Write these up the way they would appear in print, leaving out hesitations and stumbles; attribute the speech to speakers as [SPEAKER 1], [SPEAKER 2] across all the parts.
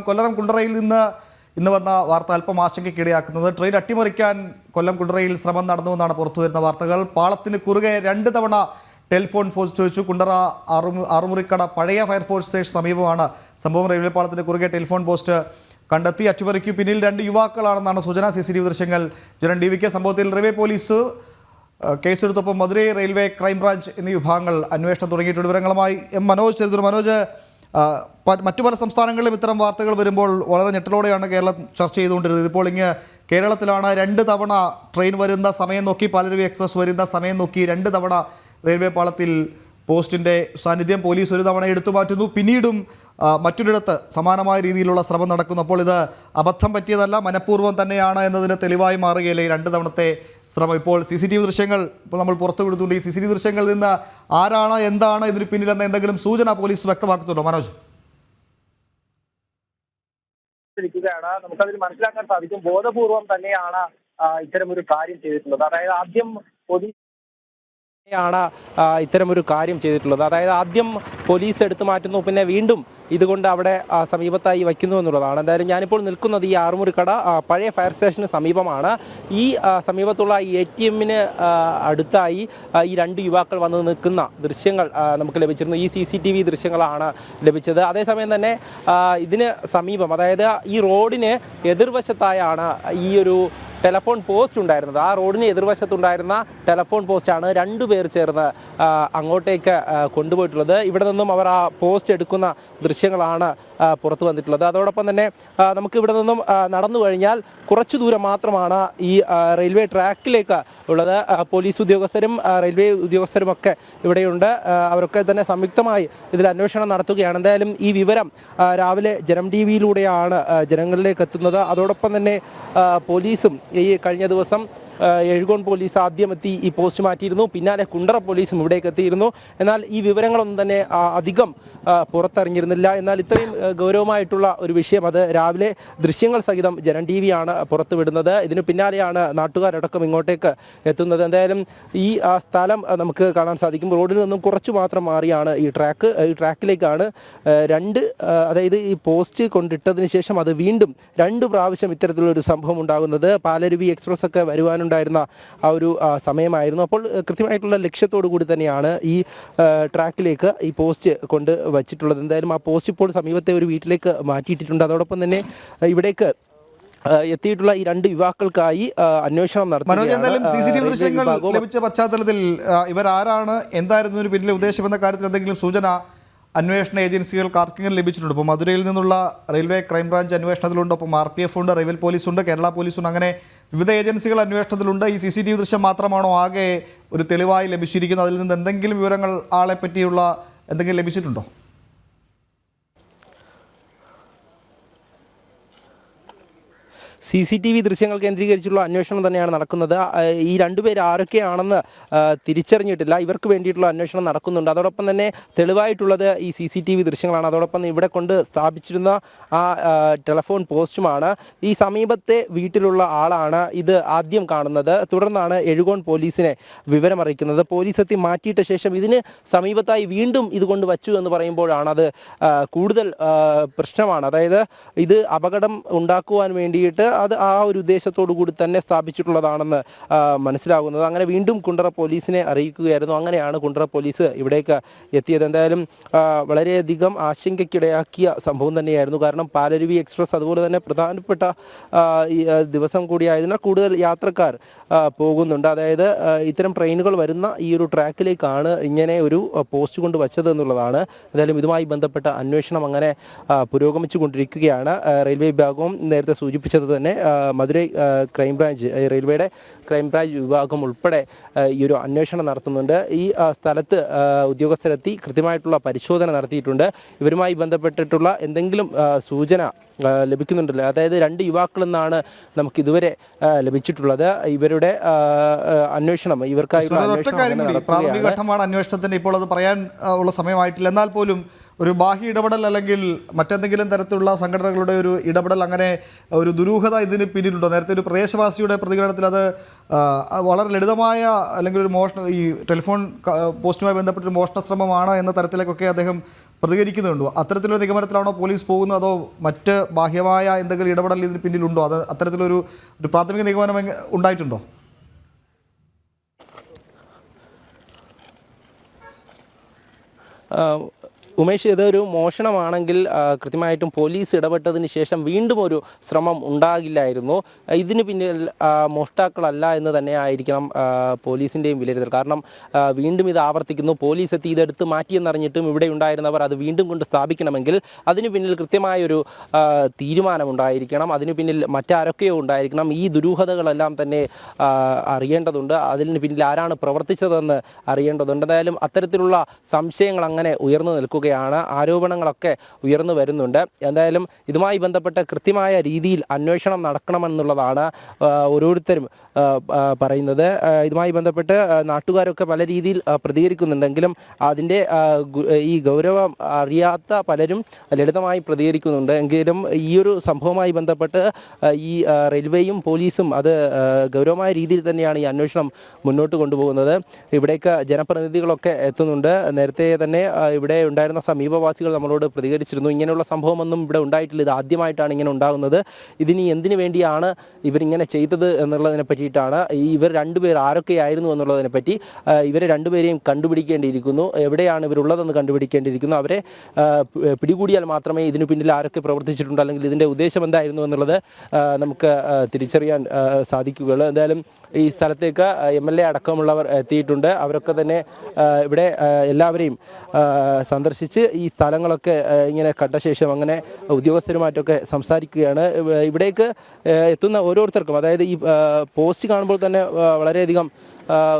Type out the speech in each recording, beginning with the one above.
[SPEAKER 1] കൊല്ലം കുണ്ടറയിൽ നിന്ന് ഇന്ന് വന്ന വാർത്ത അല്പം ആശങ്കയ്ക്കിടയാക്കുന്നത് ട്രെയിൻ അട്ടിമറിക്കാൻ കൊല്ലം കുണ്ടറയിൽ ശ്രമം നടന്നുവെന്നാണ് പുറത്തുവരുന്ന വാർത്തകൾ. പാളത്തിന് കുറുകെ 2 തവണ ടെലിഫോൺ പോസ്റ്റ് വെച്ചു. കുണ്ടറ ആറുമുറിക്കട പഴയ ഫയർഫോഴ്സ് സ്റ്റേഷൻ സമീപമാണ് സംഭവം. റെയിൽവേ പാളത്തിന് കുറുകെ ടെലിഫോൺ പോസ്റ്റ് കണ്ടെത്തി. അട്ടിമറിക്ക് പിന്നിൽ 2 യുവാക്കളാണെന്നാണ് സൂചന. CCTV ദൃശ്യങ്ങൾ ജനൻ DVK. സംഭവത്തിൽ റെയിൽവേ പോലീസ് കേസെടുത്തപ്പോൾ മധുരൈ റെയിൽവേ ക്രൈംബ്രാഞ്ച് എന്നീ വിഭാഗങ്ങൾ അന്വേഷണം തുടങ്ങിയിട്ടുണ്ട്. വിവരങ്ങളുമായി മനോജ് ചേരുന്നു. മനോജ്, മറ്റു പല സംസ്ഥാനങ്ങളിലും ഇത്തരം വാർത്തകൾ വരുമ്പോൾ വളരെ ഞെട്ടലോടെയാണ് കേരളം ചർച്ച ചെയ്തുകൊണ്ടിരുന്നത്. ഇപ്പോൾ കേരളത്തിലാണ് 2 തവണ ട്രെയിൻ വരുന്ന സമയം നോക്കി, പാലരുവി എക്സ്പ്രസ് വരുന്ന സമയം നോക്കി 2 തവണ റെയിൽവേ പാളത്തിൽ പോസ്റ്റിൻ്റെ സാന്നിധ്യം പോലീസ് ഒരു തവണ എടുത്തു മാറ്റുന്നു. പിന്നീടും മറ്റൊരിടത്ത് സമാനമായ രീതിയിലുള്ള ശ്രമം നടക്കുന്നു. അപ്പോൾ ഇത് അബദ്ധം പറ്റിയതല്ല, മനഃപൂർവ്വം തന്നെയാണ് എന്നതിന് തെളിവായി മാറുകയല്ലേ 2 തവണത്തെ ശ്രമം. ഇപ്പോൾ CCTV ദൃശ്യങ്ങൾ ഇപ്പോൾ നമ്മൾ പുറത്തു വിടുന്നുണ്ട്. ഈ CCTV ദൃശ്യങ്ങളിൽ നിന്ന് ആരാണ്, എന്താണ് ഇതിന് പിന്നിലെന്ന എന്തെങ്കിലും സൂചന പോലീസ് വ്യക്തമാക്കുന്നുണ്ടോ മനോജ്?
[SPEAKER 2] നമുക്കതിൽ മനസ്സിലാക്കാൻ സാധിക്കും, ബോധപൂർവം തന്നെയാണ് ഇത്തരമൊരു കാര്യം ചെയ്തിട്ടുള്ളത്. അതായത് ആദ്യം പോലീസ് എടുത്തു മാറ്റുന്നു, പിന്നെ വീണ്ടും ഇതുകൊണ്ട് അവിടെ സമീപത്തായി വയ്ക്കുന്നു എന്നുള്ളതാണ്. എന്തായാലും ഞാനിപ്പോൾ നിൽക്കുന്നത് ഈ ആറുമുറിക്കട പഴയ ഫയർ സ്റ്റേഷന് സമീപമാണ്. ഈ സമീപത്തുള്ള ATM-ന് അടുത്തായി ഈ 2 യുവാക്കൾ വന്ന് നിൽക്കുന്ന ദൃശ്യങ്ങൾ നമുക്ക് ലഭിച്ചിരുന്നു. ഈ CCTV ദൃശ്യങ്ങളാണ് ലഭിച്ചത്. അതേസമയം തന്നെ ഇതിന് സമീപം, അതായത് ഈ റോഡിന് എതിർവശത്തായാണ് ഈ ഒരു ടെലഫോൺ പോസ്റ്റ് ഉണ്ടായിരുന്നത്. ആ റോഡിന് എതിർവശത്തുണ്ടായിരുന്ന ടെലഫോൺ പോസ്റ്റാണ് 2 പേർ ചേർന്ന് അങ്ങോട്ടേക്ക് കൊണ്ടുപോയിട്ടുള്ളത്. ഇവിടെ നിന്നും അവർ ആ പോസ്റ്റ് എടുക്കുന്ന ദൃശ്യങ്ങളാണ് പുറത്തു വന്നിട്ടുള്ളത്. അതോടൊപ്പം തന്നെ നമുക്ക് ഇവിടെ നിന്നും നടന്നു കഴിഞ്ഞാൽ കുറച്ചു ദൂരം മാത്രമാണ് ഈ റെയിൽവേ ട്രാക്കിലേക്ക് ഉള്ളത്. പോലീസ് ഉദ്യോഗസ്ഥരും റെയിൽവേ ഉദ്യോഗസ്ഥരുമൊക്കെ ഇവിടെയുണ്ട്. അവരൊക്കെ തന്നെ സംയുക്തമായി ഇതിൽ അന്വേഷണം നടത്തുകയാണ്. എന്തായാലും ഈ വിവരം രാവിലെ ജനം TV-യിലൂടെയാണ് ജനങ്ങളിലേക്ക് എത്തുന്നത്. അതോടൊപ്പം തന്നെ പോലീസും ഈ കഴിഞ്ഞ ദിവസം എഴുകോൺ പോലീസ് ആദ്യം എത്തി ഈ പോസ്റ്റ് മാറ്റിയിരുന്നു. പിന്നാലെ കുണ്ടറ പോലീസും ഇവിടേക്ക് എത്തിയിരുന്നു. എന്നാൽ ഈ വിവരങ്ങളൊന്നും തന്നെ അധികം പുറത്തറിഞ്ഞിരുന്നില്ല. എന്നാൽ ഇത്രയും ഗൗരവമായിട്ടുള്ള ഒരു വിഷയം അത് രാവിലെ ദൃശ്യങ്ങൾ സഹിതം ജനം TV-യാണ് പുറത്തുവിടുന്നത്. ഇതിന് പിന്നാലെയാണ് നാട്ടുകാരടക്കം ഇങ്ങോട്ടേക്ക് എത്തുന്നത്. എന്തായാലും ഈ സ്ഥലം നമുക്ക് കാണാൻ സാധിക്കും. റോഡിൽ നിന്നും കുറച്ചു മാത്രം മാറിയാണ് ഈ ട്രാക്കിലേക്കാണ് അതായത് ഈ പോസ്റ്റ് കൊണ്ടിട്ടതിന് ശേഷം അത് വീണ്ടും 2 പ്രാവശ്യം ഇത്തരത്തിലൊരു സംഭവം ഉണ്ടാകുന്നത്. പാലരുവി എക്സ്പ്രസ് ഒക്കെ വരുവാനുണ്ടായിരുന്ന ആ ഒരു സമയമായിരുന്നു. അപ്പോൾ കൃത്യമായിട്ടുള്ള ലക്ഷ്യത്തോടു കൂടി തന്നെയാണ് ഈ ട്രാക്കിലേക്ക് ഈ പോസ്റ്റ് കൊണ്ട് വച്ചിട്ടുള്ളത്. എന്തായാലും ആ പോസ്റ്റ് ഇപ്പോൾ സമീപത്തെ ഒരു വീട്ടിലേക്ക് മാറ്റിയിട്ടിട്ടുണ്ട്. അതോടൊപ്പം തന്നെ ഇവിടേക്ക് എത്തിയിട്ടുള്ള ഈ 2 യുവാക്കൾക്കായി അന്വേഷണം നടത്തുകയാണ്.
[SPEAKER 1] എന്തായാലും CCTV ദൃശ്യങ്ങൾ ലഭിച്ച പശ്ചാത്തലത്തിൽ ഇവരാരാണ്, എന്തായിരുന്നു ഇതിന് പിന്നിലെ ഉദ്ദേശം എന്ന കാര്യത്തിൽ എന്തെങ്കിലും സൂചന അന്വേഷണ ഏജൻസികൾക്ക് ആർക്കെങ്കിലും ലഭിച്ചിട്ടുണ്ട്? ഇപ്പോൾ മധുരയിൽ നിന്നുള്ള റെയിൽവേ ക്രൈംബ്രാഞ്ച് അന്വേഷണത്തിലുണ്ട്, ഒപ്പം RPF ഉണ്ട്, റെയിൽവേ പോലീസുണ്ട്, കേരള പോലീസുണ്ട്, അങ്ങനെ വിവിധ ഏജൻസികൾ അന്വേഷണത്തിലുണ്ട്. ഈ CCTV ദൃശ്യം മാത്രമാണോ ആകെ ഒരു തെളിവായി ലഭിച്ചിരിക്കുന്നത്? അതിൽ നിന്ന് എന്തെങ്കിലും വിവരങ്ങൾ ആളെ പറ്റിയുള്ള എന്തെങ്കിലും ലഭിച്ചിട്ടുണ്ടോ?
[SPEAKER 2] CCTV ദൃശ്യങ്ങൾ കേന്ദ്രീകരിച്ചുള്ള അന്വേഷണം തന്നെയാണ് നടക്കുന്നത്. ഈ 2 പേർ ആരൊക്കെയാണെന്ന് തിരിച്ചറിഞ്ഞിട്ടില്ല. ഇവർക്ക് വേണ്ടിയിട്ടുള്ള അന്വേഷണം നടക്കുന്നുണ്ട്. അതോടൊപ്പം തന്നെ തെളിവായിട്ടുള്ളത് ഈ CCTV ദൃശ്യങ്ങളാണ്. അതോടൊപ്പം ഇവിടെ കൊണ്ട് സ്ഥാപിച്ചിരുന്ന ആ ടെലഫോൺ പോസ്റ്റുമാണ്. ഈ സമീപത്തെ വീട്ടിലുള്ള ആളാണ് ഇത് ആദ്യം കാണുന്നത്. തുടർന്നാണ് എഴുകോൺ പോലീസിനെ വിവരമറിയിക്കുന്നത്. പോലീസ് എത്തി മാറ്റിയിട്ട ശേഷം ഇതിന് സമീപത്തായി വീണ്ടും ഇതുകൊണ്ട് വച്ചു എന്ന് പറയുമ്പോഴാണ് അത് കൂടുതൽ പ്രശ്നമാണ്. അതായത് ഇത് അപകടം ഉണ്ടാക്കുവാൻ വേണ്ടിയിട്ട് അത് ആ ഒരു ഉദ്ദേശത്തോടു കൂടി തന്നെ സ്ഥാപിച്ചിട്ടുള്ളതാണെന്ന് മനസ്സിലാകുന്നത്. അങ്ങനെ വീണ്ടും കുണ്ടറ പോലീസിനെ അറിയിക്കുകയായിരുന്നു. അങ്ങനെയാണ് കുണ്ടറ പോലീസ് ഇവിടേക്ക് എത്തിയത്. എന്തായാലും വളരെയധികം ആശങ്കയ്ക്കിടയാക്കിയ സംഭവം തന്നെയായിരുന്നു. കാരണം പാലരുവി എക്സ്പ്രസ് അതുപോലെ തന്നെ പ്രധാനപ്പെട്ട ദിവസം കൂടിയായതിനാൽ കൂടുതൽ യാത്രക്കാർ പോകുന്നുണ്ട്. അതായത് ഇത്തരം ട്രെയിനുകൾ വരുന്ന ഈ ഒരു ട്രാക്കിലേക്കാണ് ഇങ്ങനെ ഒരു പോസ്റ്റ് കൊണ്ട് വച്ചത് എന്നുള്ളതാണ്. എന്തായാലും ഇതുമായി ബന്ധപ്പെട്ട അന്വേഷണം അങ്ങനെ പുരോഗമിച്ചു കൊണ്ടിരിക്കുകയാണ്. റെയിൽവേ വിഭാഗവും നേരത്തെ സൂചിപ്പിച്ചത് തന്നെ മധുരൈ ക്രൈംബ്രാഞ്ച്, റെയിൽവേയുടെ ക്രൈംബ്രാഞ്ച് വിഭാഗം ഉൾപ്പെടെ ഈ ഒരു അന്വേഷണം നടത്തുന്നുണ്ട്. ഈ സ്ഥലത്ത് ഉദ്യോഗസ്ഥരെത്തി കൃത്യമായിട്ടുള്ള പരിശോധന നടത്തിയിട്ടുണ്ട്. ഇവരുമായി ബന്ധപ്പെട്ടിട്ടുള്ള എന്തെങ്കിലും സൂചന ലഭിക്കുന്നുണ്ടല്ലോ. അതായത് 2 യുവാക്കളെന്നാണ് നമുക്ക് ഇതുവരെ ലഭിച്ചിട്ടുള്ളത്. ഇവരുടെ അന്വേഷണം ഇവർക്കായുള്ള
[SPEAKER 1] പ്രാഥമിക ഘട്ടമാണ് അന്വേഷണത്തിന്. ഇപ്പോൾ അത് പറയാൻ ഉള്ള സമയമായിട്ടില്ല. എന്നാൽ പോലും ഒരു ബാഹ്യ ഇടപെടൽ അല്ലെങ്കിൽ മറ്റെന്തെങ്കിലും തരത്തിലുള്ള സംഘടനകളുടെ ഒരു ഇടപെടൽ, അങ്ങനെ ഒരു ദുരൂഹത ഇതിന് പിന്നിലുണ്ടോ? നേരത്തെ ഒരു പ്രദേശവാസിയുടെ പ്രതികരണത്തിൽ അത് വളരെ ലളിതമായ അല്ലെങ്കിൽ ഒരു ഈ ടെലിഫോൺ പോസ്റ്റുമായി ബന്ധപ്പെട്ടൊരു മോഷണ ശ്രമമാണ് എന്ന തരത്തിലേക്കൊക്കെ അദ്ദേഹം പ്രതികരിക്കുന്നുണ്ടോ? അത്തരത്തിലൊരു നിഗമനത്തിലാണോ പോലീസ് പോകുന്നത്, അതോ മറ്റ് ബാഹ്യമായ എന്തെങ്കിലും ഇടപെടൽ ഇതിന് പിന്നിലുണ്ടോ? അത് അത്തരത്തിലൊരു പ്രാഥമിക നിഗമനം ഉണ്ടായിട്ടുണ്ടോ?
[SPEAKER 2] ഉമേഷ്, ഇതൊരു മോഷണമാണെങ്കിൽ കൃത്യമായിട്ടും പോലീസ് ഇടപെട്ടതിന് ശേഷം വീണ്ടും ഒരു ശ്രമം ഉണ്ടാകില്ലായിരുന്നു. ഇതിന് പിന്നിൽ മോഷ്ടാക്കളല്ല എന്ന് തന്നെ ആയിരിക്കണം പോലീസിൻ്റെയും വിലയിരുത്തൽ. കാരണം വീണ്ടും ഇത് ആവർത്തിക്കുന്നു. പോലീസ് എത്തി ഇതെടുത്ത് മാറ്റിയെന്നറിഞ്ഞിട്ടും ഇവിടെ ഉണ്ടായിരുന്നവർ അത് വീണ്ടും കൊണ്ട് സ്ഥാപിക്കണമെങ്കിൽ അതിന് പിന്നിൽ കൃത്യമായൊരു തീരുമാനമുണ്ടായിരിക്കണം. അതിന് പിന്നിൽ മറ്റാരൊക്കെയോ ഉണ്ടായിരിക്കണം. ഈ ദുരൂഹതകളെല്ലാം തന്നെ അറിയേണ്ടതുണ്ട്. അതിന് പിന്നിൽ ആരാണ് പ്രവർത്തിച്ചതെന്ന് അറിയേണ്ടതുണ്ട്. എന്തായാലും അത്തരത്തിലുള്ള സംശയങ്ങൾ അങ്ങനെ ഉയർന്നു നിൽക്കുകയാണ്. ആരോപണങ്ങളൊക്കെ ഉയർന്നു വരുന്നുണ്ട്. എന്തായാലും ഇതുമായി ബന്ധപ്പെട്ട് കൃത്യമായ രീതിയിൽ അന്വേഷണം നടക്കണമെന്നുള്ളതാണ് ഓരോരുത്തരും പറയുന്നത്. ഇതുമായി ബന്ധപ്പെട്ട് നാട്ടുകാരൊക്കെ പല രീതിയിൽ പ്രതികരിക്കുന്നുണ്ടെങ്കിലും അതിൻ്റെ ഈ ഗൗരവം അറിയാത്ത പലരും ലളിതമായി പ്രതികരിക്കുന്നുണ്ട്. എങ്കിലും ഈ ഒരു സംഭവവുമായി ബന്ധപ്പെട്ട് ഈ റെയിൽവേയും പോലീസും അത് ഗൗരവമായ രീതിയിൽ തന്നെയാണ് ഈ അന്വേഷണം മുന്നോട്ട് കൊണ്ടുപോകുന്നത്. ഇവിടേക്ക് ജനപ്രതിനിധികളൊക്കെ എത്തുന്നുണ്ട്. നേരത്തെ തന്നെ ഇവിടെ ഉണ്ടായിരുന്ന സമീപവാസികൾ നമ്മളോട് പ്രതികരിച്ചിരുന്നു. ഇങ്ങനെയുള്ള സംഭവമൊന്നും ഇവിടെ ഉണ്ടായിട്ടില്ല, ഇത് ആദ്യമായിട്ടാണ് ഇങ്ങനെ ഉണ്ടാകുന്നത്, ഇതിനി എന്തിനു വേണ്ടിയാണ് ഇവരിങ്ങനെ ചെയ്തത് എന്നുള്ളതിനെ പറ്റിയിട്ടാണ്. ഇവർ രണ്ടുപേർ ആരൊക്കെയായിരുന്നു എന്നുള്ളതിനെ പറ്റി ഇവരെ രണ്ടുപേരെയും കണ്ടുപിടിക്കേണ്ടിയിരിക്കുന്നു. എവിടെയാണ് ഇവരുള്ളതെന്ന് കണ്ടുപിടിക്കേണ്ടിയിരിക്കുന്നു. അവരെ പിടികൂടിയാൽ മാത്രമേ ഇതിനു പിന്നിൽ ആരൊക്കെ പ്രവർത്തിച്ചിട്ടുണ്ട്, അല്ലെങ്കിൽ ഇതിൻ്റെ ഉദ്ദേശം എന്തായിരുന്നു എന്നുള്ളത് നമുക്ക് തിരിച്ചറിയാൻ സാധിക്കുകയുള്ളൂ. എന്തായാലും ഈ സ്ഥലത്തേക്ക് MLA അടക്കമുള്ളവർ എത്തിയിട്ടുണ്ട്. അവരൊക്കെ തന്നെ ഇവിടെ എല്ലാവരെയും സന്ദർശിച്ച് ഈ സ്ഥലങ്ങളൊക്കെ ഇങ്ങനെ കണ്ട ശേഷം അങ്ങനെ ഉദ്യോഗസ്ഥരുമായിട്ടൊക്കെ സംസാരിക്കുകയാണ്. ഇവിടേക്ക് എത്തുന്ന ഓരോരുത്തർക്കും, അതായത് ഈ പോസ്റ്റ് കാണുമ്പോൾ തന്നെ വളരെയധികം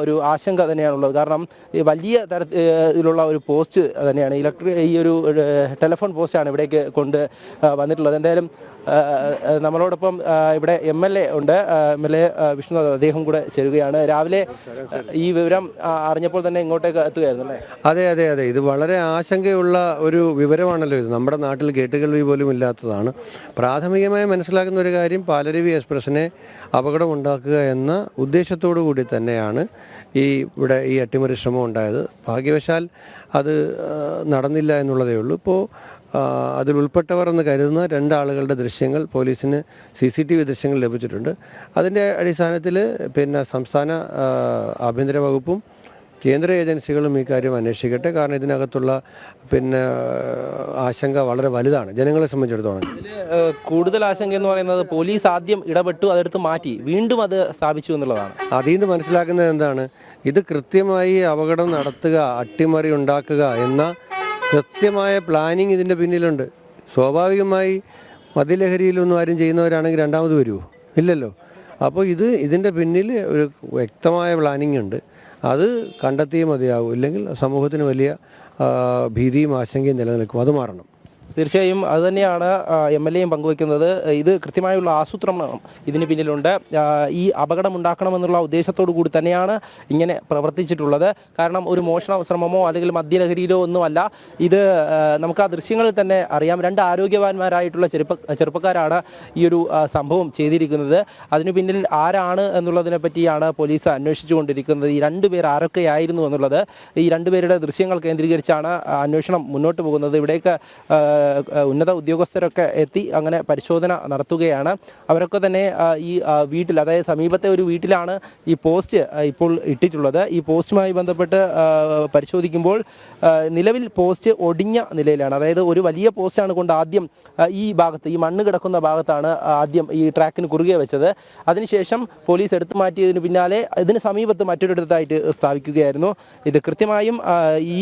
[SPEAKER 2] ഒരു ആശങ്ക തന്നെയാണുള്ളത്. കാരണം ഈ വലിയ തരത്തിലുള്ള ഒരു പോസ്റ്റ് തന്നെയാണ്, ഈ ഒരു ടെലിഫോൺ പോസ്റ്റാണ് ഇവിടേക്ക് കൊണ്ട് വന്നിട്ടുള്ളത്. എന്തായാലും നമ്മളോടൊപ്പം ഇവിടെ MLA ഉണ്ട്, MLA വിഷ്ണുനാഥ്, അദ്ദേഹം കൂടെ ചേരുകയാണ്. രാവിലെ ഈ വിവരം അറിഞ്ഞപ്പോൾ തന്നെ ഇങ്ങോട്ടേക്ക് എത്തുകയായിരുന്നു അല്ലേ?
[SPEAKER 3] അതെ അതെ അതെ, ഇത് വളരെ ആശങ്കയുള്ള ഒരു വിവരമാണല്ലോ. ഇത് നമ്മുടെ നാട്ടിൽ കേട്ടുകേൾവി പോലും ഇല്ലാത്തതാണ്. പ്രാഥമികമായി മനസ്സിലാക്കുന്ന ഒരു കാര്യം, പാലരുവി എക്സ്പ്രസ്സിനെ അപകടമുണ്ടാക്കുക എന്ന ഉദ്ദേശത്തോടു കൂടി തന്നെയാണ് ഇവിടെ ഈ അട്ടിമറി ശ്രമം ഉണ്ടായത്. ഭാഗ്യവശാൽ അത് നടന്നില്ല എന്നുള്ളതേ ഉള്ളൂ. ഇപ്പോൾ അതിൽ ഉൾപ്പെട്ടവർ എന്ന് കരുതുന്ന 2 ആളുകളുടെ ദൃശ്യങ്ങൾ പോലീസിന് CCTV ദൃശ്യങ്ങൾ ലഭിച്ചിട്ടുണ്ട്. അതിൻ്റെ അടിസ്ഥാനത്തിൽ സംസ്ഥാന ആഭ്യന്തര വകുപ്പും കേന്ദ്ര ഏജൻസികളും ഈ കാര്യം അന്വേഷിക്കട്ടെ. കാരണം ഇതിനകത്തുള്ള ആശങ്ക വളരെ വലുതാണ് ജനങ്ങളെ സംബന്ധിച്ചിടത്തോളം.
[SPEAKER 2] കൂടുതൽ ആശങ്ക എന്ന് പറയുന്നത് പോലീസ് ആദ്യം ഇടപെട്ടു, അതെടുത്ത് മാറ്റി, വീണ്ടും അത് സ്ഥാപിച്ചു എന്നുള്ളതാണ്.
[SPEAKER 3] അതിൽ നിന്ന് മനസ്സിലാക്കുന്നത് എന്താണ്? ഇത് കൃത്യമായി അപകടം നടത്തുക, അട്ടിമറി ഉണ്ടാക്കുക എന്ന കൃത്യമായ പ്ലാനിങ് ഇതിൻ്റെ പിന്നിലുണ്ട്. സ്വാഭാവികമായി മദ്യലഹരിയിലൊന്നും ആരും ചെയ്യുന്നവരാണെങ്കിൽ രണ്ടാമത് വരുമോ? ഇല്ലല്ലോ. അപ്പോൾ ഇതിൻ്റെ പിന്നിൽ ഒരു വ്യക്തമായ പ്ലാനിങ് ഉണ്ട്. അത് കണ്ടെത്തിയേ മതിയാവും, ഇല്ലെങ്കിൽ സമൂഹത്തിന് വലിയ ഭീതിയും ആശങ്കയും നിലനിൽക്കും. അത് മാറണം.
[SPEAKER 2] തീർച്ചയായും അതുതന്നെയാണ് MLAയും പങ്കുവയ്ക്കുന്നത്. ഇത് കൃത്യമായുള്ള ആസൂത്രണം ഇതിന് പിന്നിലുണ്ട്. ഈ അപകടം ഉണ്ടാക്കണമെന്നുള്ള ഉദ്ദേശത്തോടു കൂടി തന്നെയാണ് ഇങ്ങനെ പ്രവർത്തിച്ചിട്ടുള്ളത്. കാരണം ഒരു മോഷണ ശ്രമമോ അല്ലെങ്കിൽ മദ്യലഹരിയിലോ ഒന്നുമല്ല ഇത്. നമുക്ക് ആ ദൃശ്യങ്ങളിൽ തന്നെ അറിയാം. 2 ആരോഗ്യവാന്മാരായിട്ടുള്ള ചെറുപ്പക്കാരാണ് ഈ ഒരു സംഭവം ചെയ്തിരിക്കുന്നത്. അതിനു പിന്നിൽ ആരാണ് എന്നുള്ളതിനെ പറ്റിയാണ് പോലീസ് അന്വേഷിച്ചുകൊണ്ടിരിക്കുന്നത്. ഈ 2 പേർ ആരൊക്കെയായിരുന്നു എന്നുള്ളത്, ഈ 2 പേരുടെ ദൃശ്യങ്ങൾ കേന്ദ്രീകരിച്ചാണ് അന്വേഷണം മുന്നോട്ട് പോകുന്നത്. ഇവിടേക്ക് ഉന്നത ഉദ്യോഗസ്ഥരൊക്കെ എത്തി അങ്ങനെ പരിശോധന നടത്തുകയാണ്. അവരൊക്കെ തന്നെ ഈ വീട്ടിൽ, അതായത് സമീപത്തെ ഒരു വീട്ടിലാണ് ഈ പോസ്റ്റ് ഇപ്പോൾ ഇട്ടിട്ടുള്ളത്. ഈ പോസ്റ്റുമായി ബന്ധപ്പെട്ട് പരിശോധിക്കുമ്പോൾ നിലവിൽ പോസ്റ്റ് ഒടിഞ്ഞ നിലയിലാണ്. അതായത് ഒരു വലിയ പോസ്റ്റാണ് കൊണ്ട് ആദ്യം ഈ ഭാഗത്ത്, ഈ മണ്ണ് കിടക്കുന്ന ഭാഗത്താണ് ആദ്യം ഈ ട്രാക്കിന് കുറുകെ വെച്ചത്. അതിനുശേഷം പോലീസ് എടുത്തു മാറ്റിയതിന് പിന്നാലെ ഇതിന് സമീപത്ത് മറ്റൊരിടത്തായിട്ട് സ്ഥാപിക്കുകയായിരുന്നു. ഇത് കൃത്യമായും ഈ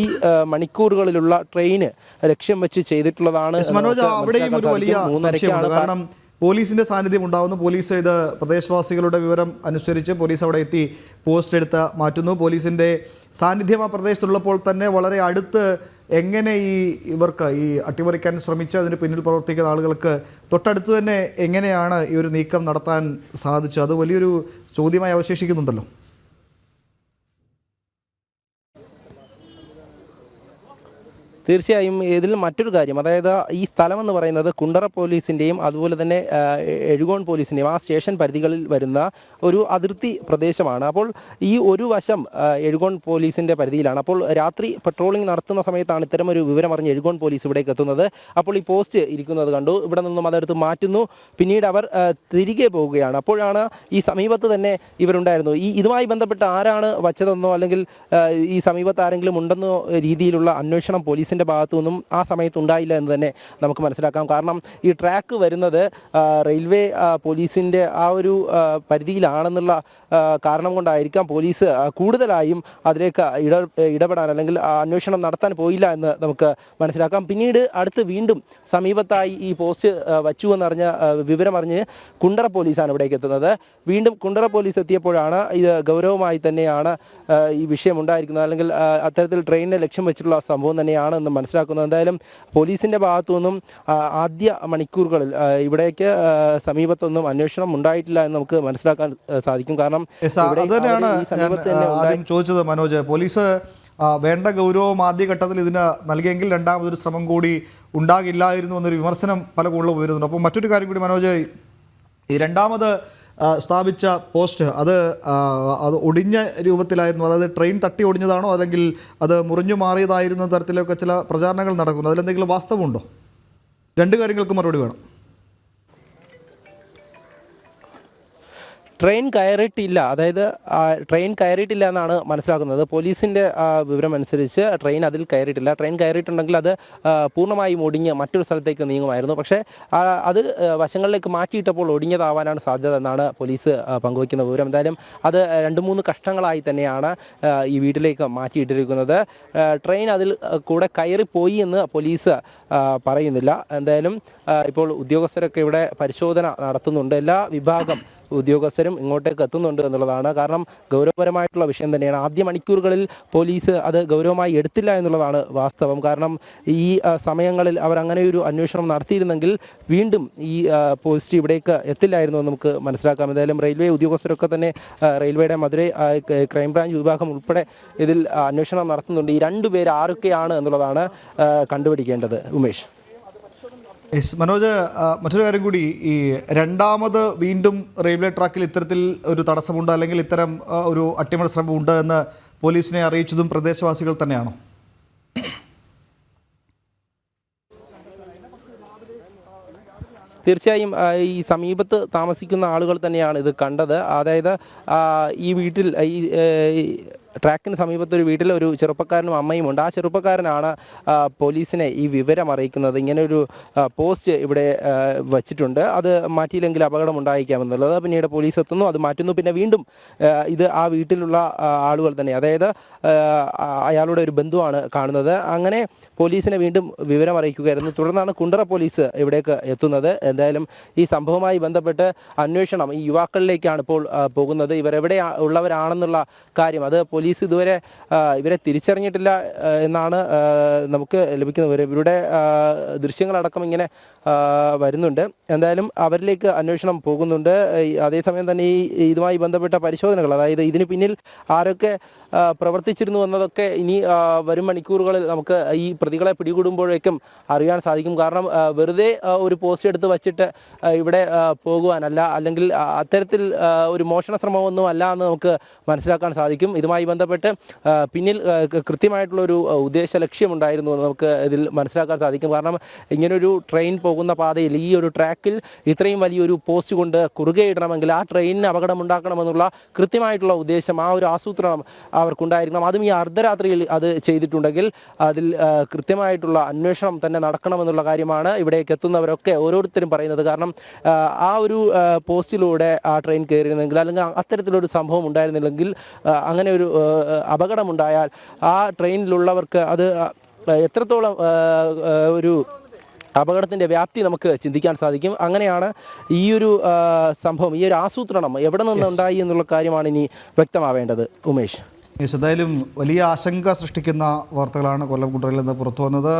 [SPEAKER 2] മണിക്കൂറുകളിലുള്ള ട്രെയിന് ലക്ഷ്യം വെച്ച് ചെയ്തിട്ടുള്ളതാണ്.
[SPEAKER 1] മനോജ്, അവിടെയും ഒരു വലിയ സംശയമുണ്ട്. കാരണം പോലീസിന്റെ സാന്നിധ്യം ഉണ്ടാവുന്നു. പോലീസ് ഇത് പ്രദേശവാസികളുടെ വിവരം അനുസരിച്ച് പോലീസ് അവിടെ എത്തി പോസ്റ്റ് എടുത്ത് മാറ്റുന്നു. പോലീസിന്റെ സാന്നിധ്യം ആ പ്രദേശത്തുള്ളപ്പോൾ തന്നെ വളരെ അടുത്ത് എങ്ങനെ ഇവർക്ക് ഈ അട്ടിമറിക്കാൻ ശ്രമിച്ച് അതിന് പിന്നിൽ പ്രവർത്തിക്കുന്ന ആളുകൾക്ക് തൊട്ടടുത്ത് തന്നെ എങ്ങനെയാണ് ഈ ഒരു നീക്കം നടത്താൻ സാധിച്ചത്? അത് വലിയൊരു ചോദ്യമായി അവശേഷിക്കുന്നുണ്ടല്ലോ.
[SPEAKER 2] തീർച്ചയായും ഇതിൽ മറ്റൊരു കാര്യം, അതായത് ഈ സ്ഥലം എന്ന് പറയുന്നത് കുണ്ടറ പോലീസിൻ്റെയും അതുപോലെ തന്നെ എഴുകോൺ പോലീസിൻ്റെയും ആ സ്റ്റേഷൻ പരിധികളിൽ വരുന്ന ഒരു അതിർത്തി പ്രദേശമാണ്. അപ്പോൾ ഈ ഒരു വശം എഴുകോൺ പോലീസിൻ്റെ പരിധിയിലാണ്. അപ്പോൾ രാത്രി പട്രോളിംഗ് നടത്തുന്ന സമയത്താണ് ഇത്തരം ഒരു വിവരം അറിഞ്ഞ് എഴുകോൺ പോലീസ് ഇവിടേക്ക് എത്തുന്നത്. അപ്പോൾ ഈ പോസ്റ്റ് ഇരിക്കുന്നത് കണ്ടു, ഇവിടെ നിന്നും അതെടുത്ത് മാറ്റുന്നു, പിന്നീട് അവർ തിരികെ പോവുകയാണ്. അപ്പോഴാണ് ഈ സമീപത്ത് തന്നെ ഇവരുണ്ടായിരുന്നു. ഇതുമായി ബന്ധപ്പെട്ട് ആരാണ് വച്ചതെന്നോ അല്ലെങ്കിൽ ഈ സമീപത്ത് ആരെങ്കിലും ഉണ്ടെന്നോ രീതിയിലുള്ള അന്വേഷണം പോലീസിൻ്റെ ഭാഗത്തു നിന്നും ആ സമയത്ത് ഉണ്ടായില്ല എന്ന് തന്നെ നമുക്ക് മനസ്സിലാക്കാം. കാരണം ഈ ട്രാക്ക് വരുന്നത് റെയിൽവേ പോലീസിൻ്റെ ആ ഒരു പരിധിയിലാണെന്നുള്ള കാരണം കൊണ്ടായിരിക്കാം പോലീസ് കൂടുതലായും അതിലേക്ക് ഇടപെടാൻ അല്ലെങ്കിൽ അന്വേഷണം നടത്താൻ പോയില്ല എന്ന് നമുക്ക് മനസ്സിലാക്കാം. പിന്നീട് അടുത്ത് വീണ്ടും സമീപത്തായി ഈ പോസ്റ്റ് വച്ചു എന്നറിഞ്ഞ വിവരമറിഞ്ഞ് കുണ്ടറ പോലീസാണ് ഇവിടേക്ക് എത്തുന്നത്. വീണ്ടും കുണ്ടറ പോലീസ് എത്തിയപ്പോഴാണ് ഇത് ഗൗരവമായി തന്നെയാണ് ഈ വിഷയം ഉണ്ടായിരിക്കുന്നത്, അല്ലെങ്കിൽ അത്തരത്തിൽ ട്രെയിനിനെ ലക്ഷ്യം വെച്ചിട്ടുള്ള സംഭവം തന്നെയാണ് എന്ന് മനസ്സിലാക്കുന്നത്. എന്തായാലും പോലീസിൻ്റെ ഭാഗത്തു നിന്നും ആദ്യ മണിക്കൂറുകളിൽ ഇവിടേക്ക് സമീപത്തൊന്നും അന്വേഷണം ഉണ്ടായിട്ടില്ല എന്ന് നമുക്ക് മനസ്സിലാക്കാൻ സാധിക്കും. കാരണം
[SPEAKER 1] അത് തന്നെയാണ് ഞാൻ ആദ്യം ചോദിച്ചത് മനോജ്. പോലീസ് വേണ്ട ഗൗരവം ആദ്യഘട്ടത്തിൽ ഇതിന് നൽകിയെങ്കിൽ രണ്ടാമതൊരു ശ്രമം കൂടി ഉണ്ടാകില്ലായിരുന്നു എന്നൊരു വിമർശനം പല കൂടുതലും ഉയരുന്നുണ്ട്. അപ്പോൾ മറ്റൊരു കാര്യം കൂടി മനോജ്, ഈ രണ്ടാമത് സ്ഥാപിച്ച പോസ്റ്റ് അത് ഒടിഞ്ഞ രൂപത്തിലായിരുന്നു, അതായത് ട്രെയിൻ തട്ടി ഒടിഞ്ഞതാണോ അല്ലെങ്കിൽ അത് മുറിഞ്ഞു മാറിയതായിരുന്ന തരത്തിലൊക്കെ ചില പ്രചാരണങ്ങൾ നടക്കുന്നു. അതിലെന്തെങ്കിലും വാസ്തവമുണ്ടോ? രണ്ട് കാര്യങ്ങൾക്ക് മറുപടി വേണം.
[SPEAKER 2] ട്രെയിൻ കയറിയിട്ടില്ല, അതായത് ട്രെയിൻ കയറിയിട്ടില്ല എന്നാണ് മനസ്സിലാക്കുന്നത്. പോലീസിൻ്റെ വിവരം അനുസരിച്ച് ട്രെയിൻ അതിൽ കയറിയിട്ടില്ല. ട്രെയിൻ കയറിയിട്ടുണ്ടെങ്കിൽ അത് പൂർണ്ണമായും ഒടിഞ്ഞ് മറ്റൊരു സ്ഥലത്തേക്ക് നീങ്ങുമായിരുന്നു. പക്ഷേ അത് വശങ്ങളിലേക്ക് മാറ്റിയിട്ടപ്പോൾ ഒടിഞ്ഞതാവാനാണ് സാധ്യത എന്നാണ് പോലീസ് പങ്കുവയ്ക്കുന്ന വിവരം. എന്തായാലും അത് 2-3 കഷ്ണങ്ങളായി തന്നെയാണ് ഈ വീട്ടിലേക്ക് മാറ്റിയിട്ടിരിക്കുന്നത്. ട്രെയിൻ അതിൽ കൂടെ കയറിപ്പോയി എന്ന് പോലീസ് പറയുന്നില്ല. എന്തായാലും ഇപ്പോൾ ഉദ്യോഗസ്ഥരൊക്കെ ഇവിടെ പരിശോധന നടത്തുന്നുണ്ട്. എല്ലാ വിഭാഗം ഉദ്യോഗസ്ഥരും ഇങ്ങോട്ടേക്ക് എത്തുന്നുണ്ട് എന്നുള്ളതാണ്. കാരണം ഗൗരവപരമായിട്ടുള്ള വിഷയം തന്നെയാണ്. ആദ്യ മണിക്കൂറുകളിൽ പോലീസ് അത് ഗൗരവമായി എടുത്തില്ല എന്നുള്ളതാണ് വാസ്തവം. കാരണം ഈ സമയങ്ങളിൽ അവർ അങ്ങനെ ഒരു അന്വേഷണം നടത്തിയിരുന്നെങ്കിൽ വീണ്ടും ഈ പോസ്റ്റ് ഇവിടേക്ക് എത്തില്ലായിരുന്നു എന്ന് നമുക്ക് മനസ്സിലാക്കാം. എന്തായാലും റെയിൽവേ ഉദ്യോഗസ്ഥരൊക്കെ തന്നെ റെയിൽവേയുടെ മധുരൈ ക്രൈംബ്രാഞ്ച് വിഭാഗം ഉൾപ്പെടെ ഇതിൽ അന്വേഷണം നടത്തുന്നുണ്ട്. ഈ 2 പേര് ആരൊക്കെയാണ് എന്നുള്ളതാണ് കണ്ടുപിടിക്കേണ്ടത്. ഉമേഷ്.
[SPEAKER 1] മനോജ്, മറ്റൊരു കാര്യം കൂടി, ഈ രണ്ടാമത് വീണ്ടും റെയിൽവേ ട്രാക്കിൽ ഇത്തരത്തിൽ ഒരു തടസ്സമുണ്ട് അല്ലെങ്കിൽ ഇത്തരം ഒരു അട്ടിമറി ശ്രമം ഉണ്ട് എന്ന് പോലീസിനെ അറിയിച്ചതും പ്രദേശവാസികൾ തന്നെയാണോ?
[SPEAKER 2] തീർച്ചയായും ഈ സമീപത്ത് താമസിക്കുന്ന ആളുകൾ തന്നെയാണ് ഇത് കണ്ടത്. അതായത് ഈ വീട്ടിൽ ഈ ട്രാക്കിന് സമീപത്തൊരു വീട്ടിൽ ഒരു ചെറുപ്പക്കാരനും അമ്മയും ഉണ്ട്. ആ ചെറുപ്പക്കാരനാണ് പോലീസിനെ ഈ വിവരം അറിയിക്കുന്നത്. ഇങ്ങനെ ഒരു പോസ്റ്റ് ഇവിടെ വച്ചിട്ടുണ്ട്, അത് മാറ്റിയില്ലെങ്കിൽ അപകടം ഉണ്ടായിരിക്കാമെന്നുള്ളത്. പിന്നീട് പോലീസ് എത്തുന്നു, അത് മാറ്റുന്നു. പിന്നെ വീണ്ടും ഇത് ആ വീട്ടിലുള്ള ആളുകൾ തന്നെ, അതായത് അയാളുടെ ഒരു ബന്ധുവാണ് കാണുന്നത്. അങ്ങനെ പോലീസിനെ വീണ്ടും വിവരം അറിയിക്കുകയായിരുന്നു. തുടർന്നാണ് കുണ്ടറ പോലീസ് ഇവിടേക്ക് എത്തുന്നത്. എന്തായാലും ഈ സംഭവവുമായി ബന്ധപ്പെട്ട് അന്വേഷണം ഈ യുവാക്കളിലേക്കാണ് ഇപ്പോൾ പോകുന്നത്. ഇവരെവിടെ ഉള്ളവരാണെന്നുള്ള കാര്യം അത് പോലീസ് ഇതുവരെ ഇവരെ തിരിച്ചറിഞ്ഞിട്ടില്ല എന്നാണ് നമുക്ക് ലഭിക്കുന്നത്. ഇവരുടെ ദൃശ്യങ്ങളടക്കം ഇങ്ങനെ വരുന്നുണ്ട്. എന്തായാലും അവരിലേക്ക് അന്വേഷണം പോകുന്നുണ്ട്. അതേസമയം തന്നെ ഈ ഇതുമായി ബന്ധപ്പെട്ട പരിശോധനകൾ, അതായത് ഇതിന് പിന്നിൽ ആരൊക്കെ പ്രവർത്തിച്ചിരുന്നു എന്നതൊക്കെ ഇനി വരും മണിക്കൂറുകളിൽ നമുക്ക് ഈ പ്രതികളെ പിടികൂടുമ്പോഴേക്കും അറിയാൻ സാധിക്കും. കാരണം വെറുതെ ഒരു പോസ്റ്റ് എടുത്ത് വച്ചിട്ട് ഇവിടെ പോകുവാനല്ല, അല്ലെങ്കിൽ അത്തരത്തിൽ ഒരു മോഷണ ശ്രമമൊന്നും അല്ല എന്ന് നമുക്ക് മനസ്സിലാക്കാൻ സാധിക്കും. ഇതുമായി ബന്ധപ്പെട്ട് പിന്നിൽ കൃത്യമായിട്ടുള്ളൊരു ഉദ്ദേശ ലക്ഷ്യമുണ്ടായിരുന്നു എന്ന് നമുക്ക് ഇതിൽ മനസ്സിലാക്കാൻ സാധിക്കും. കാരണം ഇങ്ങനൊരു ട്രെയിൻ പോകുന്ന പാതയിൽ ഈ ഒരു ട്രാക്കിൽ ഇത്രയും വലിയൊരു പോസ്റ്റ് കൊണ്ട് കുറുകെ ഇടണമെങ്കിൽ ആ ട്രെയിനിന് അപകടമുണ്ടാക്കണമെന്നുള്ള കൃത്യമായിട്ടുള്ള ഉദ്ദേശം, ആ ഒരു ആസൂത്രണം അവർക്കുണ്ടായിരിക്കണം. അതും ഈ അർദ്ധരാത്രിയിൽ അത് ചെയ്തിട്ടുണ്ടെങ്കിൽ അതിൽ കൃത്യമായിട്ടുള്ള അന്വേഷണം തന്നെ നടക്കണമെന്നുള്ള കാര്യമാണ് ഇവിടേക്ക് എത്തുന്നവരൊക്കെ ഓരോരുത്തരും പറയുന്നത്. കാരണം ആ ഒരു പോസ്റ്റിലൂടെ ആ ട്രെയിൻ കയറിയിരുന്നെങ്കിൽ, അല്ലെങ്കിൽ അത്തരത്തിലൊരു സംഭവം ഉണ്ടായിരുന്നില്ലെങ്കിൽ, അങ്ങനെ ഒരു അപകടമുണ്ടായാൽ ആ ട്രെയിനിലുള്ളവർക്ക് അത് എത്രത്തോളം ഒരു അപകടത്തിൻ്റെ വ്യാപ്തി നമുക്ക് ചിന്തിക്കാൻ സാധിക്കും. അങ്ങനെയാണ് ഈ ഒരു സംഭവം, ഈ ഒരു ആസൂത്രണം എവിടെ നിന്നുണ്ടായി എന്നുള്ള കാര്യമാണ് ഇനി വ്യക്തമാവേണ്ടത്. ഉമേഷ്.
[SPEAKER 1] എന്തായാലും വലിയ ആശങ്ക സൃഷ്ടിക്കുന്ന വാർത്തകളാണ് കൊല്ലം കുണ്ടറയിൽ നിന്ന് പുറത്തു വന്നത്.